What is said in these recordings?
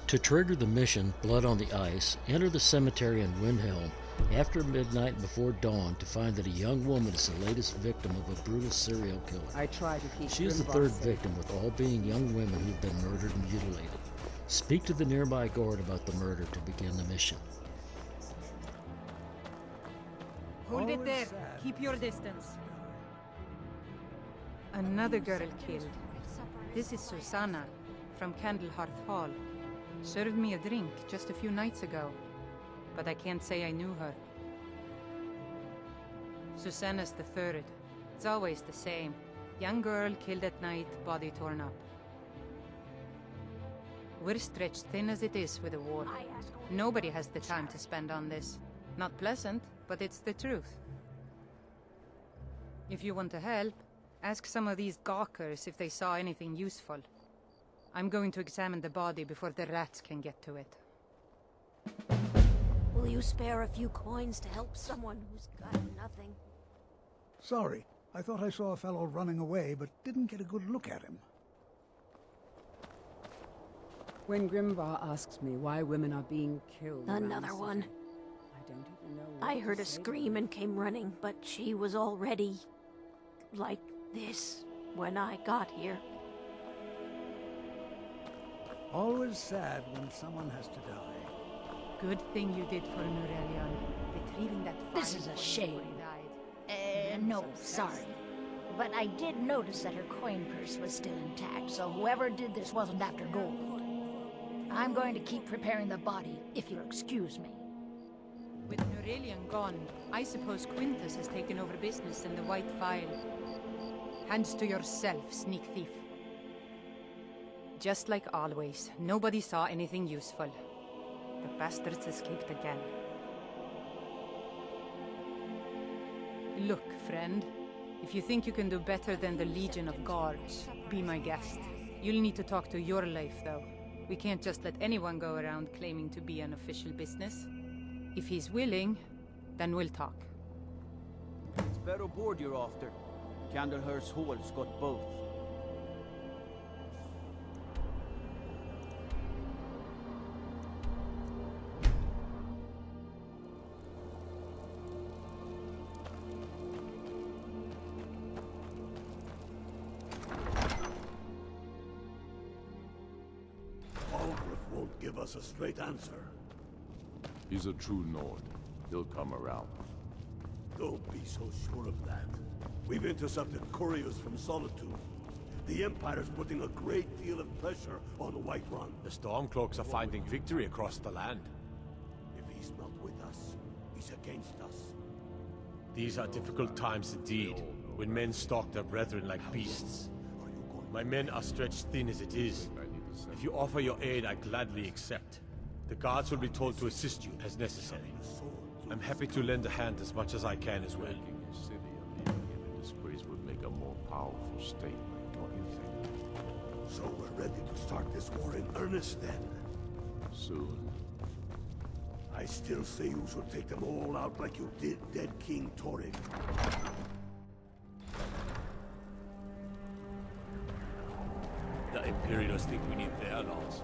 To trigger the mission, Blood on the Ice, enter the cemetery in Windhelm after midnight and before dawn to find that a young woman is the latest victim of a brutal serial killer. I try to keep She is the Grimvar third safe. victim, with all being young women who've been murdered and mutilated. Speak to the nearby guard about the murder to begin the mission. Hold it there. Keep your distance. Another girl killed. This is Susanna from Candlehearth Hall. Served me a drink just a few nights ago, but I can't say I knew her. Susanna's the third. It's always the same. Young girl killed at night, body torn up. We're stretched thin as it is with the war. Nobody has the time to spend on this. Not pleasant, but it's the truth. If you want to help, ask some of these gawkers if they saw anything useful. I'm going to examine the body before the rats can get to it. Will you spare a few coins to help someone who's got nothing? Sorry, I thought I saw a fellow running away, but didn't get a good look at him. When Grimvar asks me why women are being killed... Another one. I don't even know what I to heard a say. scream and came running, but she was already... like this when I got here. Always sad when someone has to die. Good thing you did for Nurelion. Retrieving that This fine is a boy shame. before he died. No, sorry. But I did notice that her coin purse was still intact, so whoever did this wasn't after gold. I'm going to keep preparing the body, if you'll excuse me. With Nurelion gone, I suppose Quintus has taken over business in the White File. Hands to yourself, sneak thief. Just like always, nobody saw anything useful. The bastards escaped again. Look, friend. If you think you can do better than the Legion of Guards, be my guest. You'll need to talk to your life, though. We can't just let anyone go around claiming to be an official business. If he's willing, then we'll talk. It's better board you're after. Candlehurst Hall's got both. Algrith won't give us a straight answer. He's a true Nord. He'll come around. Don't be so sure of that. We've intercepted couriers from Solitude. The Empire's putting a great deal of pressure on Whiterun. The Stormcloaks are finding victory across the land. If he's not with us, he's against us. These are difficult times indeed, when men stalk their brethren like beasts. My men are stretched thin as it is. If you offer your aid, I gladly accept. The guards will be told to assist you as necessary. I'm happy to lend a hand as much as I can as well. Making a city and leaving it in disgrace would make a more powerful statement, don't you think? So we're ready to start this war in earnest then. Soon. I still say you should take them all out like you did dead King Torrig. The Imperials think we need their laws.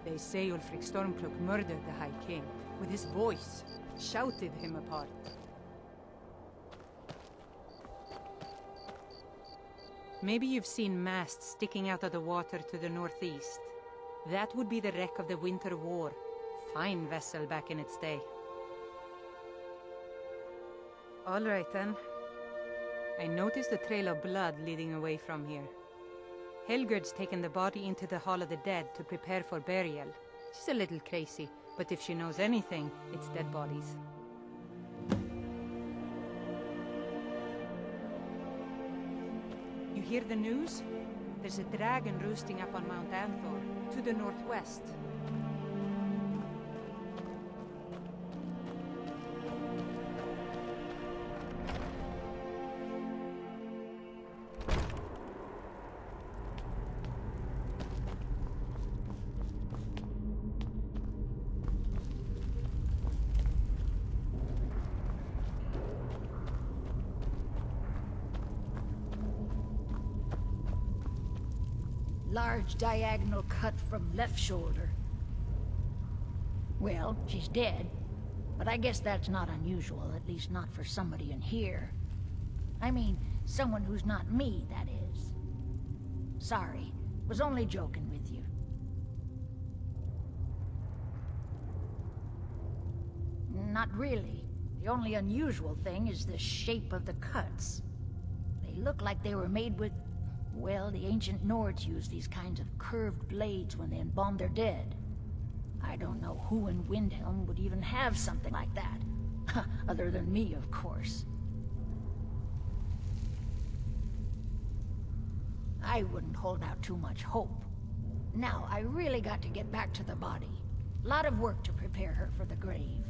They say Ulfric Stormcloak murdered the High King. With his voice, shouted him apart. Maybe you've seen masts sticking out of the water to the northeast. That would be the wreck of the Winter War. Fine vessel back in its day. All right then. I noticed a trail of blood leading away from here. Helgerd's taken the body into the Hall of the Dead to prepare for burial. She's a little crazy, but if she knows anything, it's dead bodies. You hear the news? There's a dragon roosting up on Mount Anthor, to the northwest. Large diagonal cut from left shoulder. Well, she's dead, but I guess that's not unusual, at least not for somebody in here. I mean, someone who's not me, that is. Sorry, was only joking with you. Not really. The only unusual thing is the shape of the cuts. They look like they were made with... well, the ancient Nords used these kinds of curved blades when they embalmed their dead. I don't know who in Windhelm would even have something like that. Other than me, of course. I wouldn't hold out too much hope. Now, I really got to get back to the body. Lot of work to prepare her for the grave.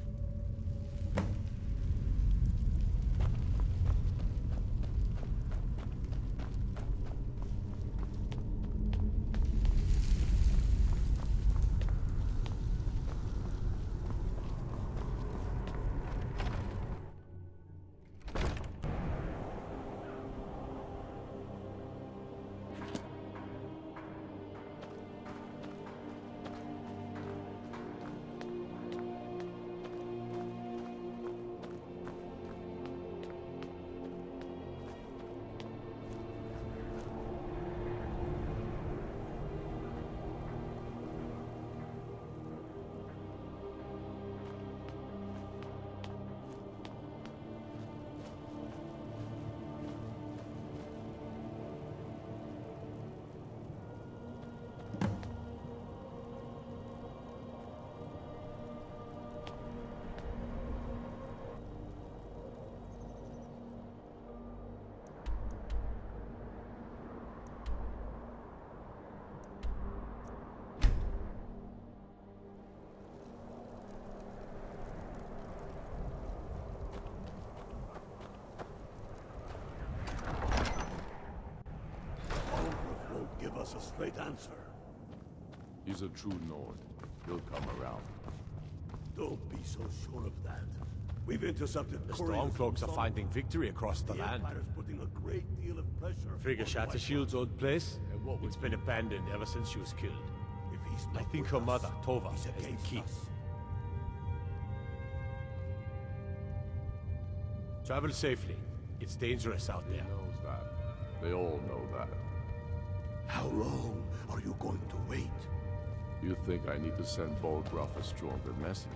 A straight answer. He's a true Nord. He'll come around. Don't be so sure of that. We've intercepted The couriers Stormcloaks from are finding victory across the land. Empire's putting a great deal of pressure. Frigga on the White Shattershield's One. old place? It's been abandoned ever since she was killed. If he's I not think with her us, mother, Tova, he's has the against key. us. Travel safely. It's dangerous out He there. knows that. They all know that. How long are you going to wait? You think I need to send Bolgraf a stronger message?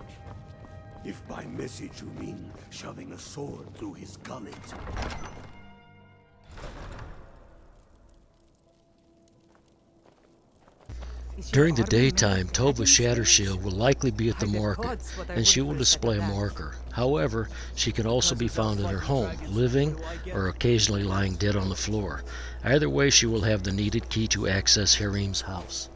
If by message you mean shoving a sword through his gullet. During the daytime, Tova's Shattershield will likely be at the market, and she will display a marker. However, she can also be found in her home, living or occasionally lying dead on the floor. Either way, she will have the needed key to access Harim's house.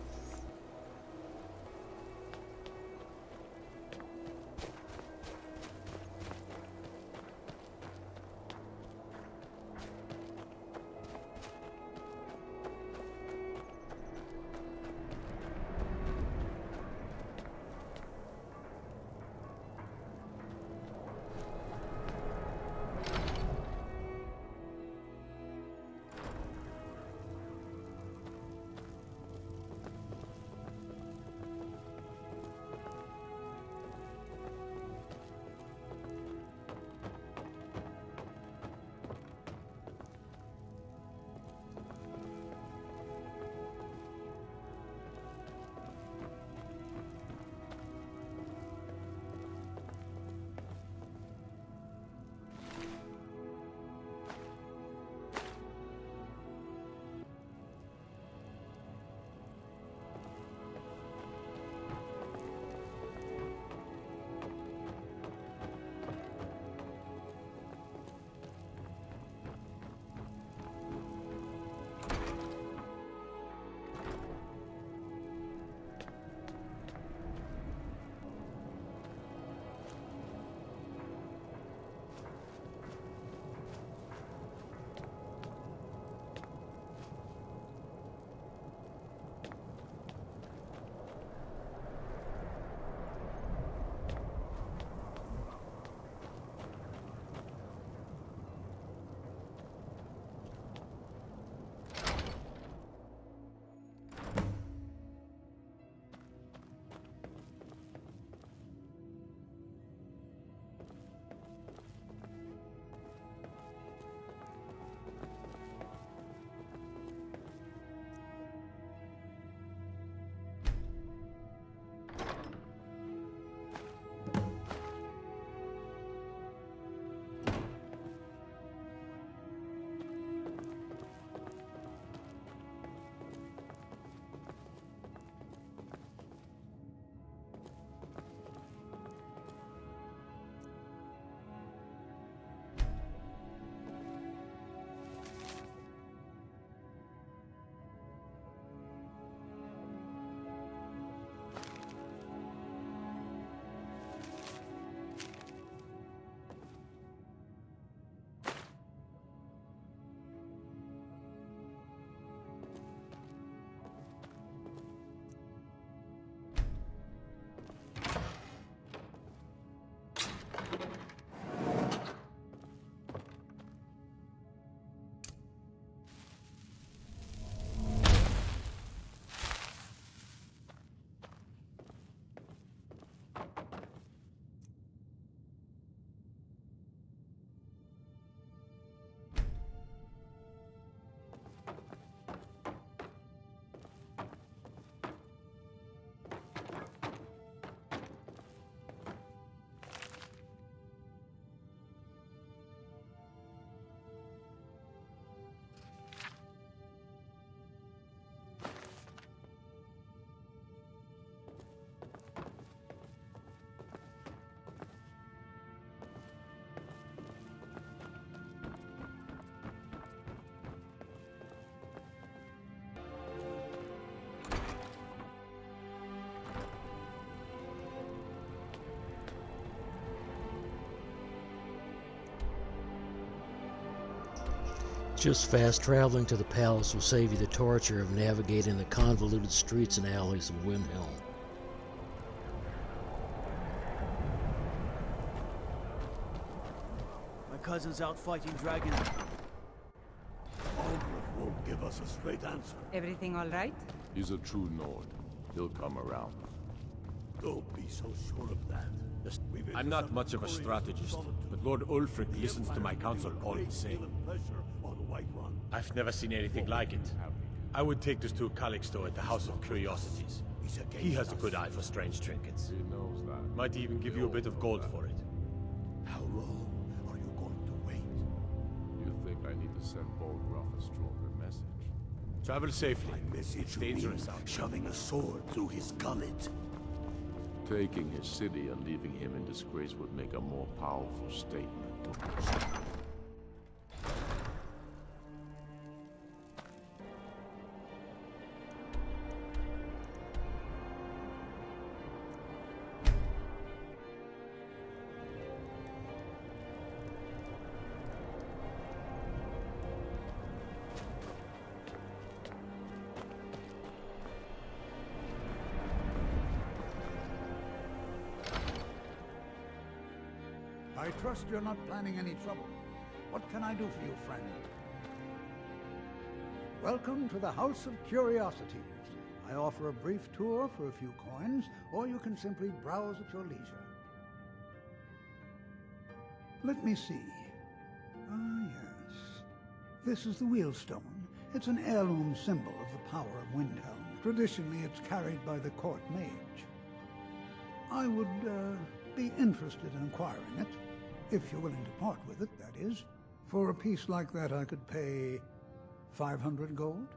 Just fast traveling to the palace will save you the torture of navigating the convoluted streets and alleys of Windhelm. My cousin's out fighting dragons. Aldrich won't give us a straight answer. Everything all right? He's a true Nord. He'll come around. Don't be so sure of that. I'm not much of a strategist, but Lord Ulfric listens to my counsel all the same. I've never seen anything like it. I would take this to Calixto at the House of Curiosities. He has a good eye for strange trinkets. He knows that. Might even give you a bit of gold for it. How long are you going to wait? You think I need to send Bolgraf a stronger message? Travel safely. My message It's you mean dangerous out there. shoving a sword through his gullet. Taking his city and leaving him in disgrace would make a more powerful statement, don't you see? I trust you're not planning any trouble. What can I do for you, friend? Welcome to the House of Curiosities. I offer a brief tour for a few coins, or you can simply browse at your leisure. Let me see. Ah, yes. This is the Wheelstone. It's an heirloom symbol of the power of Windhelm. Traditionally, it's carried by the court mage. I would, be interested in acquiring it. If you're willing to part with it, that is. For a piece like that, I could pay 500 gold.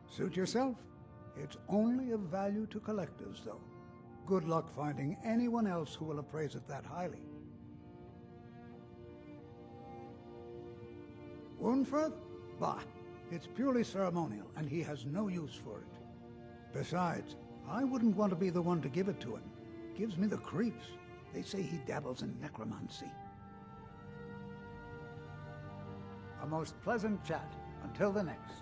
Suit yourself. It's only of value to collectors, though. Good luck finding anyone else who will appraise it that highly. Wunferth? Bah, it's purely ceremonial, and he has no use for it. Besides, I wouldn't want to be the one to give it to him. Gives me the creeps. They say he dabbles in necromancy. A most pleasant chat. Until the next.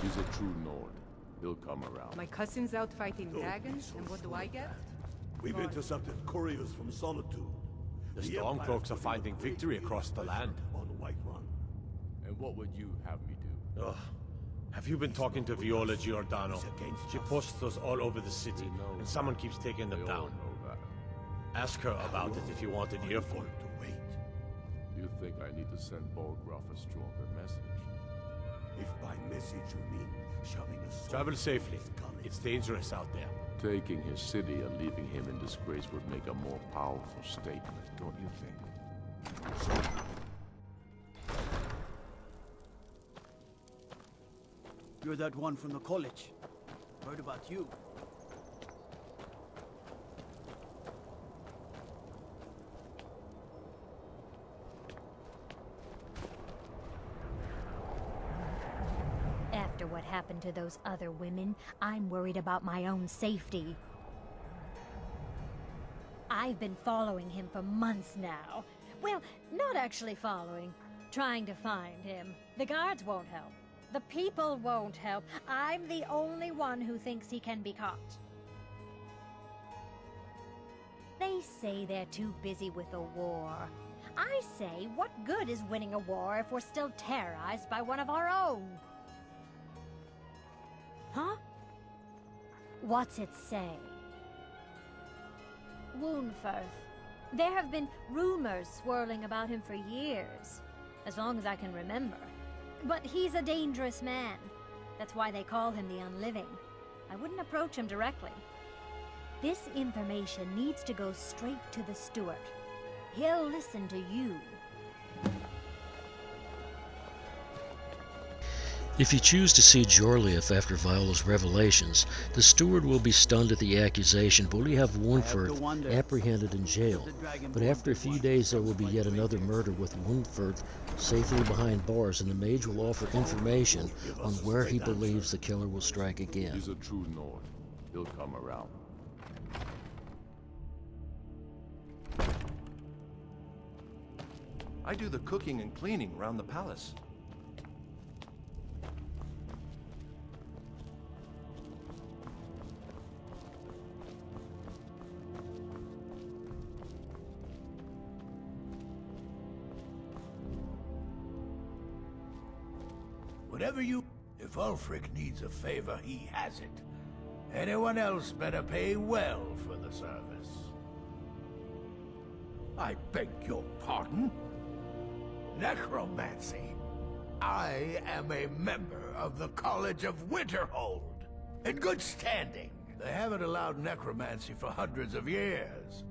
He's a true Nord. He'll come around. My cousin's out fighting dragons, and what do I get? We've intercepted couriers from Solitude. The Stormcloaks are finding victory across the land. On the White Run. And what would you have me do? Ugh. Have you been talking to Viola Giordano? She posts those all over the city, and someone keeps taking them They all down. know that. Ask her about it if you want an earful. To wait. You think I need to send Bolgraf a stronger message? If by message you mean shoving a sword Travel safely. through his gullet. It's dangerous out there. Taking his city and leaving him in disgrace would make a more powerful statement, don't you think? You're that one from the college. Heard about you. After what happened to those other women, I'm worried about my own safety. I've been following him for months now. Well, not actually following. Trying to find him. The guards won't help. The people won't help. I'm the only one who thinks he can be caught. They say they're too busy with the war. I say, what good is winning a war if we're still terrorized by one of our own? Huh? What's it say? Woundfirth. There have been rumors swirling about him for years, as long as I can remember. But he's a dangerous man. That's why they call him the Unliving. I wouldn't approach him directly. This information needs to go straight to the steward. He'll listen to you. If you choose to see Jorleif after Viola's revelations, the steward will be stunned at the accusation, but we have Wundford apprehended in jail. But after a few days there will be yet another murder with Wundford safely behind bars, and the mage will offer information on where he believes the killer will strike again. He's a true Nord. He'll come around. I do the cooking and cleaning around the palace. Whatever you... If Ulfric needs a favor, he has it. Anyone else better pay well for the service. I beg your pardon? Necromancy. I am a member of the College of Winterhold. In good standing. They haven't allowed necromancy for hundreds of years.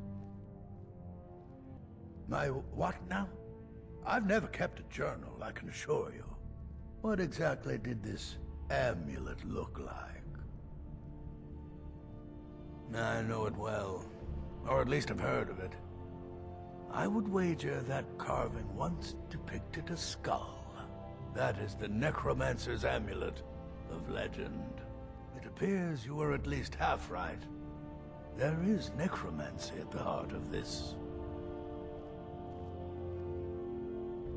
My what now? I've never kept a journal, I can assure you. What exactly did this amulet look like? I know it well. Or at least I've heard of it. I would wager that carving once depicted a skull. That is the Necromancer's Amulet of legend. It appears you were at least half right. There is necromancy at the heart of this.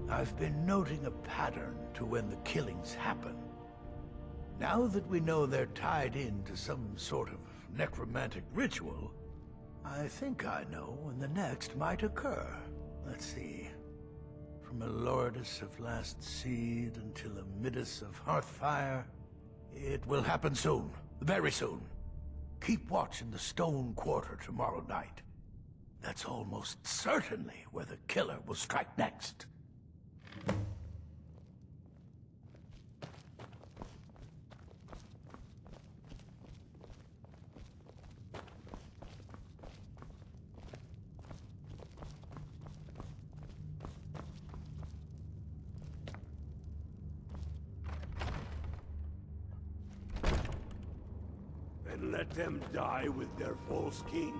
I've been noting a pattern to when the killings happen. Now that we know they're tied into some sort of necromantic ritual, I think I know when the next might occur. Let's see. From a Lordis of Last Seed until a Midas of Hearthfire. It will happen soon. Very soon. Keep watch in the Stone Quarter tomorrow night. That's almost certainly where the killer will strike next. And let them die with their false kings.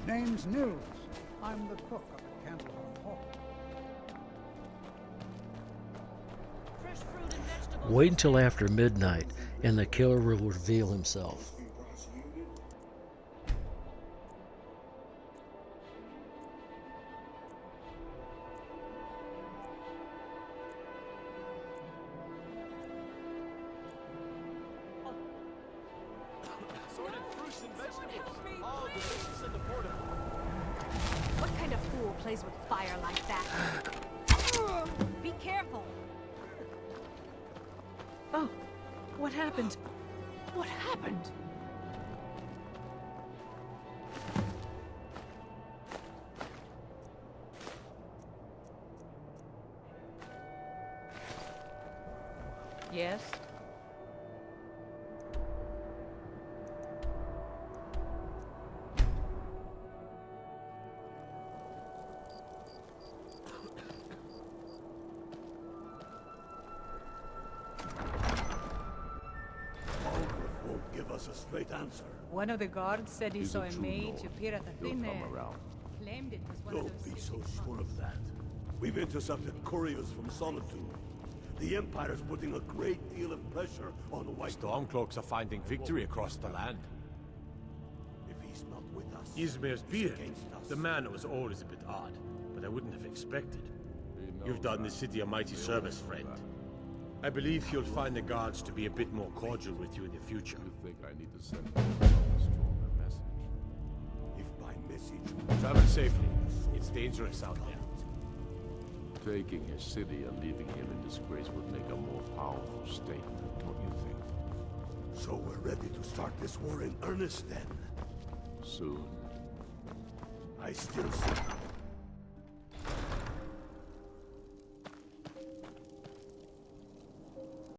Name's Nils. I'm the cook up at Candlehearth Hall. Wait until after midnight, and the killer will reveal himself. What kind of fool plays with fire like that? Be careful! Oh, what happened? What happened? Yes? Give us a straight answer. One of the guards said he He's saw a a true mage Nord. appear at the He'll thin come air. around. Claimed it was one of Don't those be so city sure monks. of that. We've intercepted couriers from Solitude. The Empire's putting a great deal of pressure on the White... Stormcloaks are finding victory across the land. If he's not with us... Izmir's he's beard. against us. The man was always a bit odd, but I wouldn't have expected. You've done the city a mighty service, friend. I believe you'll find the guards to be a bit more cordial with you in the future. You think I need to send a stronger message? If by message... Travel safely. It's dangerous out there. Taking his city and leaving him in disgrace would make a more powerful statement, don't you think? So we're ready to start this war in earnest then? Soon. I still see